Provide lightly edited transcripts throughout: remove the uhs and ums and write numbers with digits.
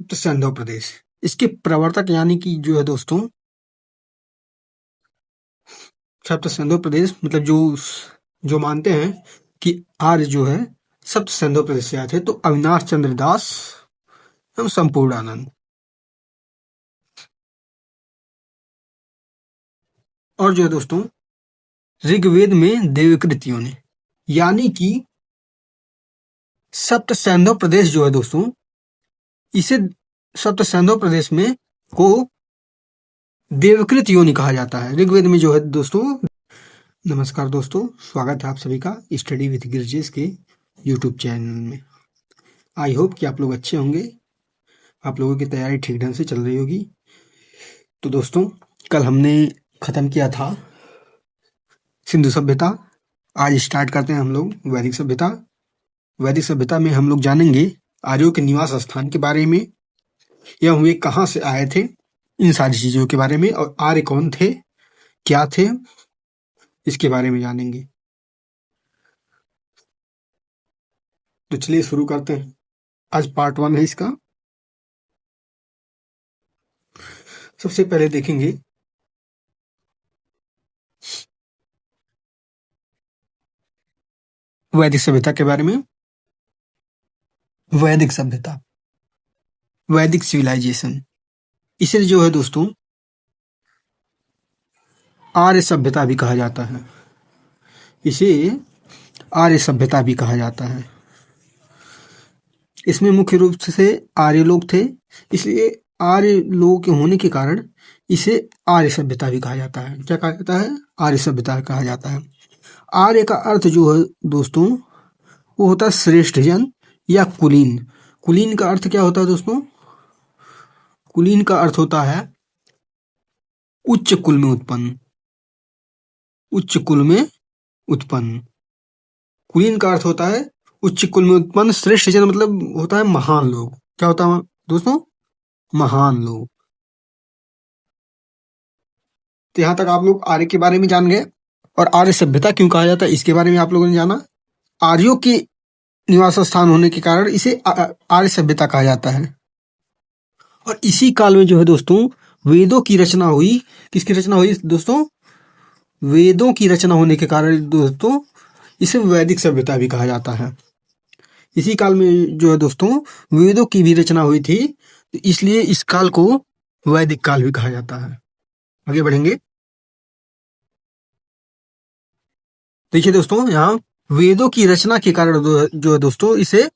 सप्त सिंधु प्रदेश। इसके प्रवर्तक यानी कि जो है दोस्तों सप्त सिंधु प्रदेश मतलब जो मानते हैं कि आर्य जो है सप्त सिंधु प्रदेश से आए थे, तो अविनाश चंद्र दास एवं संपूर्णानंद। और जो है दोस्तों ऋग्वेद में देवकृत योनि यानी कि सप्त सिंधु प्रदेश जो है दोस्तों, इसे सप्त सिंधु प्रदेश में को देवकृत योनि कहा जाता है ऋग्वेद में जो है दोस्तों। नमस्कार दोस्तों, स्वागत है आप सभी का स्टडी विद गिरजेश के यूट्यूब चैनल में। आई होप कि आप लोग अच्छे होंगे, आप लोगों की तैयारी ठीक ढंग से चल रही होगी। तो दोस्तों कल हमने खत्म किया था सिंधु सभ्यता। आज स्टार्ट करते हैं हम लोग वैदिक सभ्यता। वैदिक सभ्यता में हम लोग जानेंगे आर्यों के निवास स्थान के बारे में, या वे कहाँ से आए थे, इन सारी चीजों के बारे में, और आर्य कौन थे, क्या थे, इसके बारे में जानेंगे। तो चलिए शुरू करते हैं। आज पार्ट 1 है इसका। सबसे पहले देखेंगे वैदिक सभ्यता के बारे में। वैदिक सभ्यता, वैदिक सिविलाइजेशन, इसे जो है दोस्तों आर्य सभ्यता भी कहा जाता है। इसे आर्य सभ्यता भी कहा जाता है। इसमें मुख्य रूप से आर्य लोग थे, इसलिए आर्य लोगों के होने के कारण इसे आर्य सभ्यता भी कहा जाता है। क्या कहा जाता है? आर्य सभ्यता कहा जाता है। आर्य का अर्थ जो है दोस्तों वो होता है श्रेष्ठ जन या कुलीन। कुलीन का अर्थ क्या होता है दोस्तों? कुलीन का अर्थ होता है उच्च कुल में उत्पन्न। उच्च कुल में उत्पन्न, कुलीन का अर्थ होता है उच्च कुल में उत्पन्न। श्रेष्ठ जन मतलब होता है महान लोग। क्या होता है दोस्तों? महान लोग। तो यहां तक आप लोग आर्य के बारे में जान गए। और आर्य सभ्यता क्यों कहा जाता है इसके बारे में आप लोगों ने जाना। आर्यों के निवास स्थान होने के कारण इसे आर्य सभ्यता कहा जाता है। और इसी काल में जो है दोस्तों वेदों की रचना हुई। किसकी रचना हुई दोस्तों? वेदों की रचना होने के कारण दोस्तों इसे वैदिक सभ्यता भी कहा जाता है। इसी काल में जो है दोस्तों वेदों की भी रचना हुई थी, इसलिए इस काल को वैदिक काल भी कहा जाता है। आगे बढ़ेंगे। देखिए दोस्तों यहाँ वेदों की रचना के कारण जो है दोस्तों इसे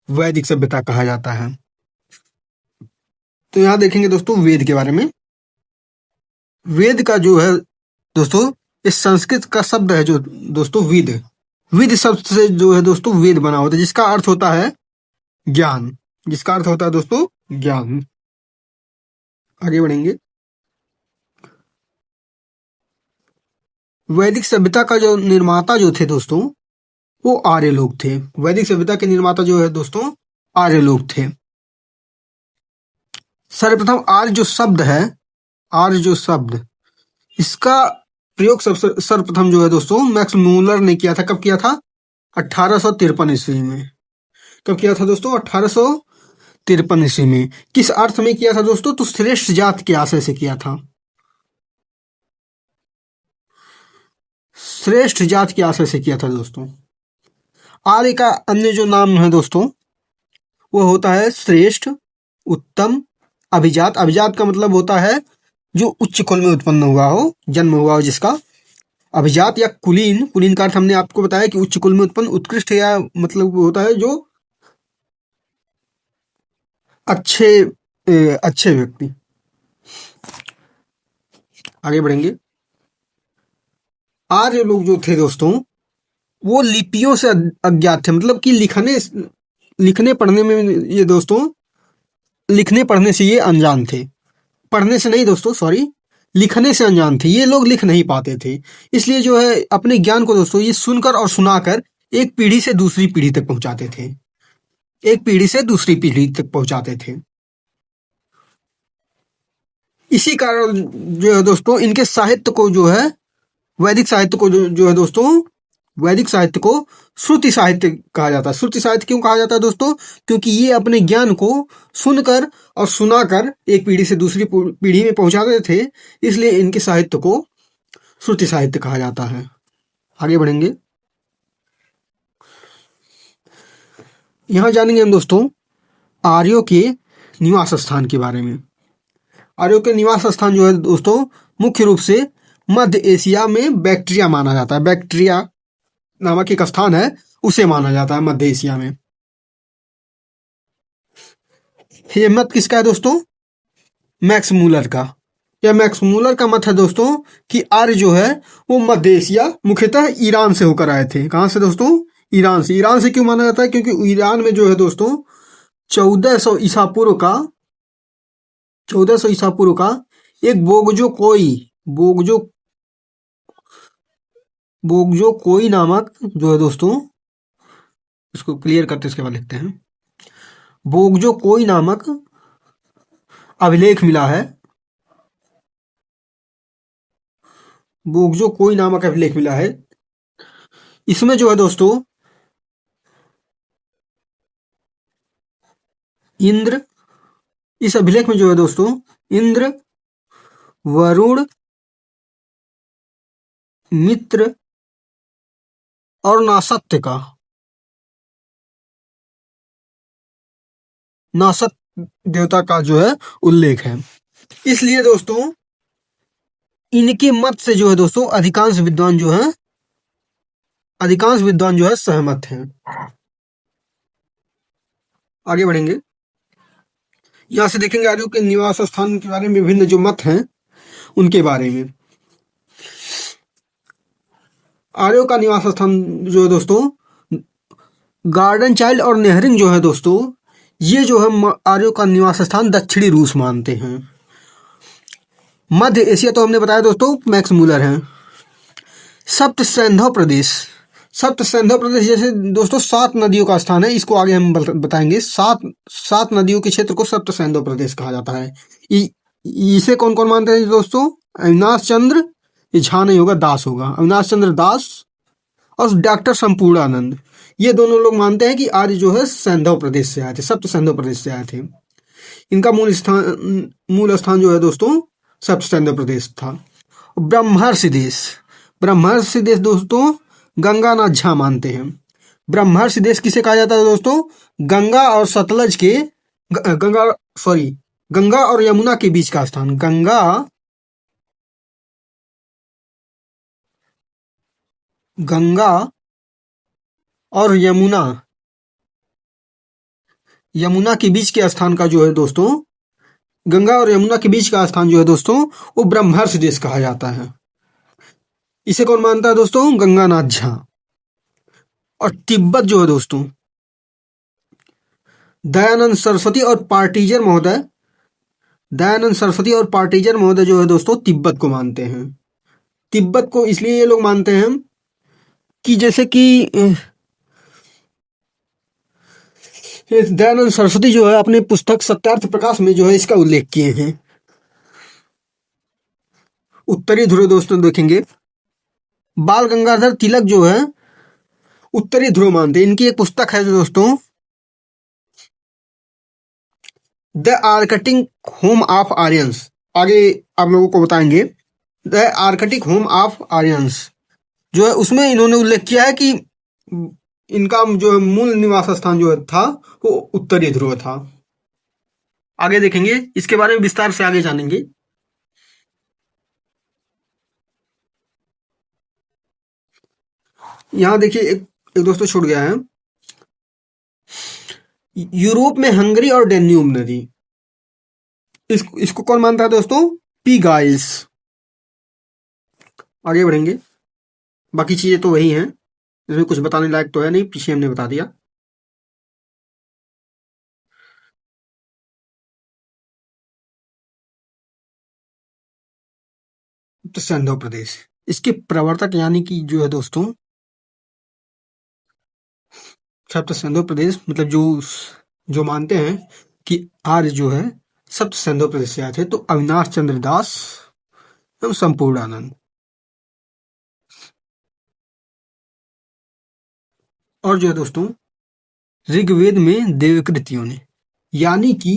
वैदिक सभ्यता कहा जाता है। तो यहाँ देखेंगे दोस्तों वेद के बारे में। वेद का जो है दोस्तों इस संस्कृत का शब्द है जो दोस्तों विद। विद शब्द से जो है दोस्तों वेद बना होता है, जिसका अर्थ होता है ज्ञान। जिसका अर्थ होता है दोस्तों ज्ञान। आगे बढ़ेंगे। वैदिक सभ्यता का जो निर्माता जो थे दोस्तों वो आर्य लोग थे। वैदिक सभ्यता के निर्माता जो है दोस्तों आर्य लोग थे। सर्वप्रथम आर्य जो शब्द है, आर्य जो शब्द, इसका प्रयोग सर्वप्रथम जो है दोस्तों मैक्स मूलर ने किया था। कब किया था? 1853 ईस्वी में। कब किया था दोस्तों? 1853 ईस्वी में। किस अर्थ में किया था दोस्तों? तो श्रेष्ठ जात के आशय से किया था। श्रेष्ठ जात के आशय से किया था दोस्तों। आर्य का अन्य जो नाम है दोस्तों वो होता है श्रेष्ठ, उत्तम, अभिजात। अभिजात का मतलब होता है जो उच्च कुल में उत्पन्न हुआ हो, जन्म हुआ हो जिसका। अभिजात या कुलीन, कुलीन का अर्थ हमने आपको बताया कि उच्च कुल में उत्पन्न, उत्कृष्ट या मतलब होता है जो अच्छे व्यक्ति। आगे बढ़ेंगे। आर्य लोग जो थे दोस्तों वो लिपियों से अज्ञात थे, मतलब कि लिखने पढ़ने में ये दोस्तों लिखने पढ़ने से ये अनजान थे। पढ़ने से नहीं दोस्तों, सॉरी, लिखने से अनजान थे। ये लोग लिख नहीं पाते थे, इसलिए जो है अपने ज्ञान को दोस्तों ये सुनकर और सुनाकर एक पीढ़ी से दूसरी पीढ़ी तक पहुंचाते थे। एक पीढ़ी से दूसरी पीढ़ी तक पहुंचाते थे। इसी कारण जो है दोस्तों इनके साहित्य को जो है वैदिक साहित्य को जो है दोस्तों वैदिक साहित्य को श्रुति साहित्य कहा जाता है। श्रुति साहित्य क्यों कहा जाता है दोस्तों? क्योंकि ये अपने ज्ञान को सुनकर और सुनाकर एक पीढ़ी से दूसरी पीढ़ी में पहुंचाते थे, इसलिए इनके साहित्य को श्रुति साहित्य कहा जाता है। आगे बढ़ेंगे, यहां जानेंगे हम दोस्तों आर्यों के निवास स्थान के बारे में। आर्यों के निवास स्थान जो है दोस्तों मुख्य रूप से मध्य एशिया में बैक्ट्रिया माना जाता है। बैक्ट्रिया नामक एक स्थान है, उसे माना जाता है मध्य एशिया में। ये मत किसका है दोस्तों? मैक्स मूलर का। यह मैक्स मूलर का मत है दोस्तों कि आर्य जो है वो मध्य एशिया मुख्यतः ईरान से होकर आए थे। कहां से दोस्तों? ईरान से। ईरान से क्यों माना जाता है? क्योंकि ईरान में जो है दोस्तों 1400 ईसा पूर्व का 1400 ईसा पूर्व का एक बोगजो कोई नामक जो है दोस्तों, इसको क्लियर करते इसके बाद लिखते हैं। बोगजो कोई नामक अभिलेख मिला है। बोगजो कोई नामक अभिलेख मिला है। इसमें जो है दोस्तों इंद्र, इस अभिलेख में जो है दोस्तों इंद्र, वरुण, मित्र और नासत्य देवता का जो है उल्लेख है। इसलिए दोस्तों इनके मत से जो है दोस्तों अधिकांश विद्वान जो है सहमत हैं। आगे बढ़ेंगे, यहां से देखेंगे आर्यों के निवास स्थान के बारे में विभिन्न जो मत हैं उनके बारे में। आर्यों का निवास स्थान जो है दोस्तों गार्डन चाइल्ड और नेहरिंग जो है दोस्तों, ये जो है आर्यों का निवास स्थान दक्षिणी रूस मानते हैं। मध्य एशिया तो हमने बताया दोस्तों मैक्स मूलर हैं। सप्त सैंधव प्रदेश जैसे दोस्तों 7 नदियों का स्थान है, इसको आगे हम बताएंगे। 7 नदियों के क्षेत्र को सप्त सैंधव प्रदेश कहा जाता है। इसे कौन कौन मानते हैं दोस्तों? अविनाश चंद्र, ये झा नहीं होगा, दास होगा, अविनाश चंद्र दास और डॉक्टर संपूर्णानंद, ये दोनों लोग मानते हैं कि आर्य जो है सैंधव प्रदेश से आए थे, सप्त सैंधव प्रदेश से आए थे। इनका मूल स्थान जो है दोस्तों सप्त सैंधव प्रदेश था। ब्रह्मर्षि देश दोस्तों गंगानाथ झा मानते हैं। ब्रह्मर्षि देश किसे कहा जाता है दोस्तों? गंगा और सतलज के गंगा और यमुना के बीच का स्थान। गंगा और यमुना के बीच के स्थान का जो है दोस्तों, गंगा और यमुना के बीच का स्थान जो है दोस्तों वो ब्रह्मर्षि देश कहा जाता है। इसे कौन मानता है दोस्तों? गंगानाथ झा। और तिब्बत जो है दोस्तों दयानंद सरस्वती और पार्टीजर महोदय जो है दोस्तों तिब्बत को मानते हैं। तिब्बत को इसलिए ये लोग मानते हैं कि जैसे कि दयानंद सरस्वती जो है अपने पुस्तक सत्यार्थ प्रकाश में जो है इसका उल्लेख किए हैं। उत्तरी ध्रुव दोस्तों देखेंगे, बाल गंगाधर तिलक जो है उत्तरी ध्रुव मानते हैं। इनकी एक पुस्तक है दोस्तों the Arctic home of Aryans, आगे आप लोगों को बताएंगे। The Arctic home of Aryans जो है उसमें इन्होंने उल्लेख किया है कि इनका जो मूल निवास स्थान जो था वो उत्तरी ध्रुव था। आगे देखेंगे, इसके बारे में विस्तार से आगे जानेंगे। यहां देखिए एक दोस्तों छूट गया है, यूरोप में हंगरी और डेन्यूब नदी, इसको कौन मानता है दोस्तों? P Giles. आगे बढ़ेंगे, बाकी चीजें तो वही हैं, इसमें कुछ बताने लायक तो है नहीं, पीछे हमने बता दिया। तो सैंधव प्रदेश, इसके प्रवर्तक यानी कि जो है दोस्तों सप्त सैंधव प्रदेश मतलब जो मानते हैं कि आर्य जो है सप्त सैंधव प्रदेश से आए थे, तो अविनाश चंद्र दास एवं संपूर्णानंद। और जो है दोस्तों ऋग्वेद में देवकृत योनि यानी कि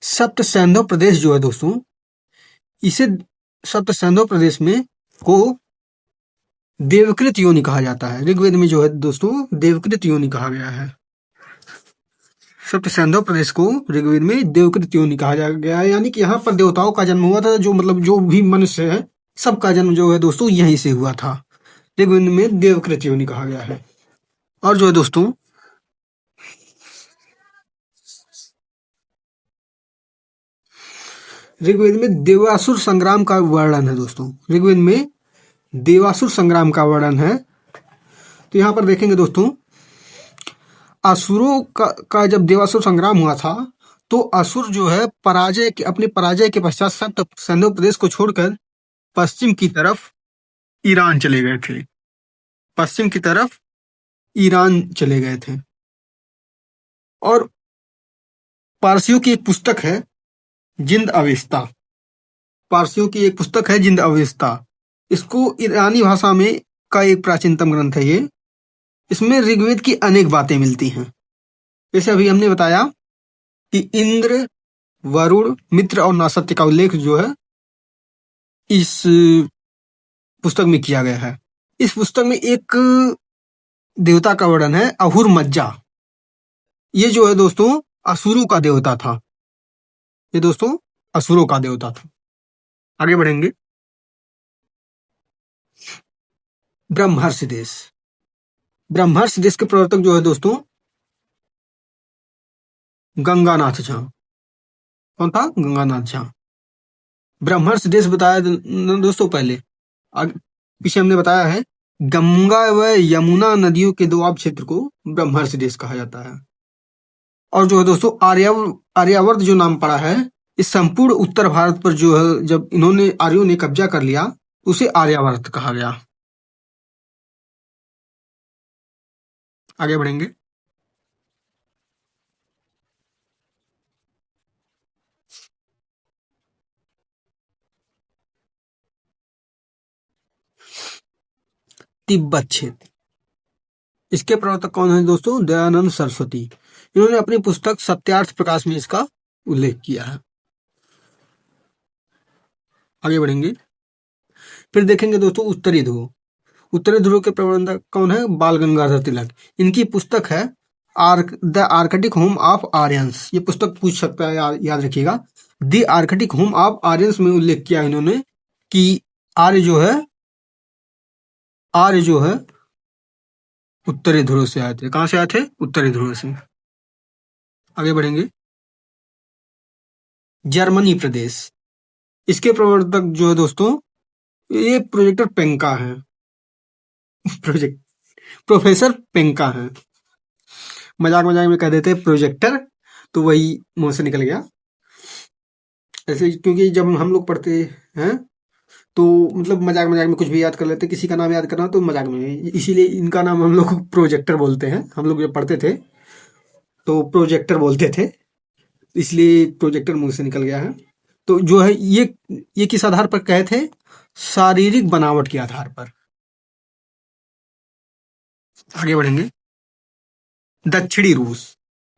सप्त सैंधव प्रदेश जो है दोस्तों, इसे सप्त सैंधव प्रदेश में को देवकृत योनि कहा जाता है। ऋग्वेद में जो है दोस्तों देवकृत योनि कहा गया है। सप्त सैंधव प्रदेश को ऋग्वेद में देवकृत योनि कहा गया है, यानी कि यहाँ पर देवताओं का जन्म हुआ था। जो मतलब जो भी मनुष्य है सबका जन्म जो है दोस्तों यहीं से हुआ था। ऋग्वेद में देवकृत योनि कहा गया है। और जो है दोस्तों ऋग्वेद में देवासुर संग्राम का वर्णन है दोस्तों। ऋग्वेद में देवासुर संग्राम का वर्णन है। तो यहाँ पर देखेंगे दोस्तों, असुरों का जब देवासुर संग्राम हुआ था तो असुर जो है अपनी पराजय के पश्चात सप्त सैंधव प्रदेश को छोड़कर पश्चिम की तरफ ईरान चले गए थे। पश्चिम की तरफ ईरान चले गए थे। और पारसियों की एक पुस्तक है जिंद अवेस्ता। पारसियों की एक पुस्तक है जिंद अवेस्ता। इसको ईरानी भाषा में का एक प्राचीनतम ग्रंथ है ये। इसमें ऋग्वेद की अनेक बातें मिलती हैं। जैसे अभी हमने बताया कि इंद्र, वरुण, मित्र और नासत्य का उल्लेख जो है इस पुस्तक में किया गया है। इस पुस्तक में एक देवता का वर्णन है अहुर मज्जा। ये जो है दोस्तों असुरों का देवता था। ये दोस्तों असुरों का देवता था। आगे बढ़ेंगे। ब्रह्मर्षि देश। ब्रह्मर्षि देश के प्रवर्तक जो है दोस्तों गंगानाथ झा। कौन था? गंगानाथ झा। ब्रह्मर्षि देश बताया दोस्तों पहले, पीछे हमने बताया है गंगा व यमुना नदियों के दोआब क्षेत्र को ब्रह्मर्षि देश कहा जाता है। और जो है दोस्तों आर्यावर्त जो नाम पड़ा है, इस संपूर्ण उत्तर भारत पर जो है जब आर्यों ने कब्जा कर लिया उसे आर्यावर्त कहा गया। आगे बढ़ेंगे। तिब्बत क्षेत्र। इसके प्रवर्तक कौन है दोस्तों? दयानंद सरस्वती। इन्होंने अपनी पुस्तक सत्यार्थ प्रकाश में इसका उल्लेख किया है। आगे बढ़ेंगे। फिर देखेंगे दोस्तों उत्तरी ध्रुव। उत्तरी ध्रुव के प्रबंधक कौन है? बाल गंगाधर तिलक। इनकी पुस्तक है the Arctic home of Aryans. ये पुस्तक पूछ सकता है, याद रखिएगा। The Arctic home of Aryans में उल्लेख किया इन्होंने कि आर्य जो है उत्तरी ध्रुव से आए थे। कहां से आए थे? उत्तरी ध्रुव से। आगे बढ़ेंगे। जर्मनी प्रदेश। इसके प्रवर्तक जो है दोस्तों ये प्रोजेक्टर पेंका है। प्रोफेसर पेंका है। मजाक में कह देते हैं प्रोजेक्टर, तो वही मुंह से निकल गया ऐसे, क्योंकि जब हम लोग पढ़ते हैं तो मतलब मजाक में कुछ भी याद कर लेते, किसी का नाम याद करना तो मजाक में, इसीलिए इनका नाम हम लोग प्रोजेक्टर बोलते हैं। हम लोग जब पढ़ते थे तो प्रोजेक्टर बोलते थे, इसलिए प्रोजेक्टर मुंह से निकल गया है। तो जो है ये किस आधार पर कहे थे? शारीरिक बनावट के आधार पर। आगे बढ़ेंगे। दक्षिणी रूस।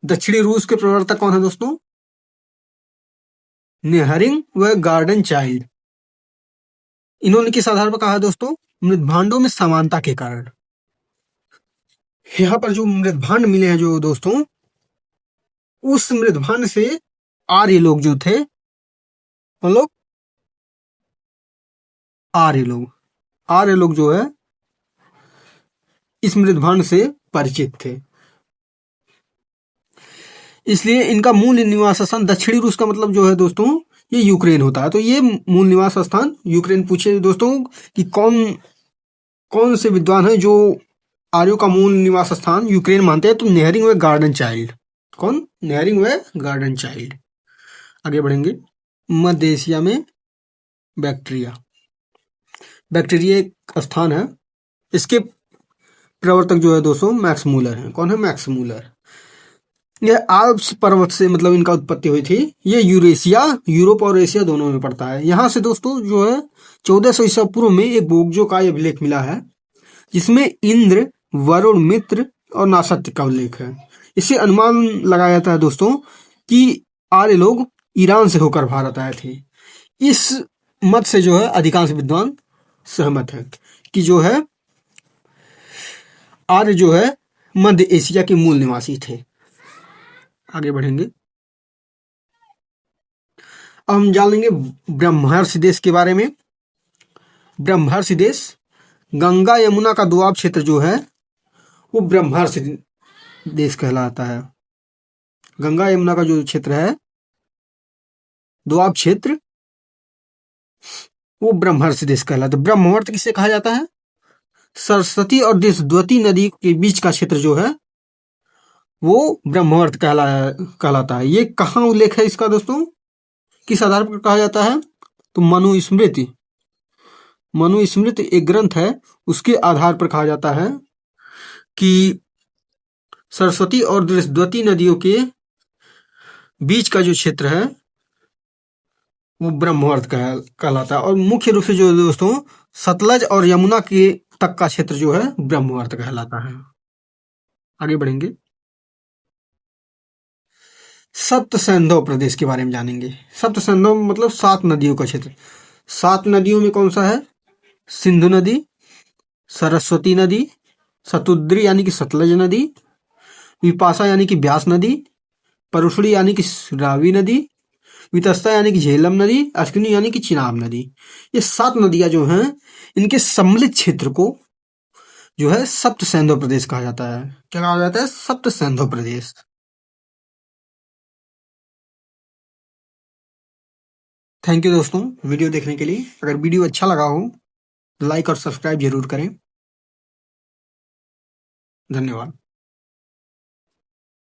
दक्षिणी रूस के प्रवर्तक कौन है दोस्तों? नेहरिंग व गार्डन चाइल्ड। इन्होंने किस आधार पर कहा है दोस्तों? मृदभांडों में समानता के कारण। यहाँ पर जो मृदभांड मिले हैं जो दोस्तों, उस मृदभांड से आर्य लोग जो थे, उन लोग आर्य लोग जो है इस मृदभांड से परिचित थे। इसलिए इनका मूल निवास स्थान दक्षिणी रूस का मतलब जो है दोस्तों ये यूक्रेन होता है। तो ये मूल निवास स्थान यूक्रेन। पूछे दोस्तों कि कौन से विद्वान है जो आर्यों का मूल निवास स्थान यूक्रेन मानते हैं? तो नेहरिंग व गार्डन चाइल्ड। कौन? नेहरिंग व गार्डन चाइल्ड। आगे बढ़ेंगे। मध्य एशिया में बैक्टीरिया एक स्थान है। इसके प्रवर्तक जो है दोस्तों मैक्स मूलर है। कौन है? Max Muller. यह आल्प्स पर्वत से मतलब इनका उत्पत्ति हुई थी। ये यूरोप और एशिया दोनों में पड़ता है। यहाँ से दोस्तों जो है 1400 ईसा पूर्व में एक बोगजो का अभिलेख मिला है, जिसमें इंद्र, वरुण, मित्र और नासत्य का उल्लेख है। इससे अनुमान लगाया जाता है दोस्तों कि आर्य लोग ईरान से होकर भारत आए थे। इस मत से जो है अधिकांश विद्वान सहमत है कि जो है आर्य जो है मध्य एशिया के मूल निवासी थे। आगे बढ़ेंगे। अब हम जान लेंगे ब्रह्मर्षि देश के बारे में। ब्रह्मर्षि देश गंगा यमुना का दोआब क्षेत्र जो है वो ब्रह्मर्षि देश कहलाता है। गंगा यमुना का जो क्षेत्र है दोआब क्षेत्र वो ब्रह्मर्षि देश कहलाता है। ब्रह्मवर्त किसे कहा जाता है? सरस्वती और द्वती नदी के बीच का क्षेत्र जो है वो ब्रह्मवर्त कहलाता है। ये कहाँ उल्लेख है इसका दोस्तों? किस आधार पर कहा जाता है? तो मनुस्मृति एक ग्रंथ है, उसके आधार पर कहा जाता है कि सरस्वती और द्वती नदियों के बीच का जो क्षेत्र है वो ब्रह्मवर्त कहलाता है। और मुख्य रूप से जो दोस्तों सतलज और यमुना के तक का क्षेत्र जो है ब्रह्मवर्त कहलाता है। आगे बढ़ेंगे। सप्त सैंधव प्रदेश के बारे में जानेंगे। सप्त सैंधव मतलब 7 नदियों का क्षेत्र। 7 नदियों में कौन सा है? सिंधु नदी, सरस्वती नदी, शतुद्री यानी कि सतलज नदी, विपाशा यानी कि ब्यास नदी, परुषणी यानी कि रावी नदी, वितस्ता यानी कि झेलम नदी, अश्विनी यानी कि चिनाब नदी। ये 7 नदियां जो हैं इनके सम्मिलित क्षेत्र को जो है सप्त सैंधव प्रदेश कहा जाता है। क्या कहा जाता है? सप्त सैंधव प्रदेश। थैंक यू दोस्तों वीडियो देखने के लिए। अगर वीडियो अच्छा लगा हो तो लाइक और सब्सक्राइब जरूर करें। धन्यवाद।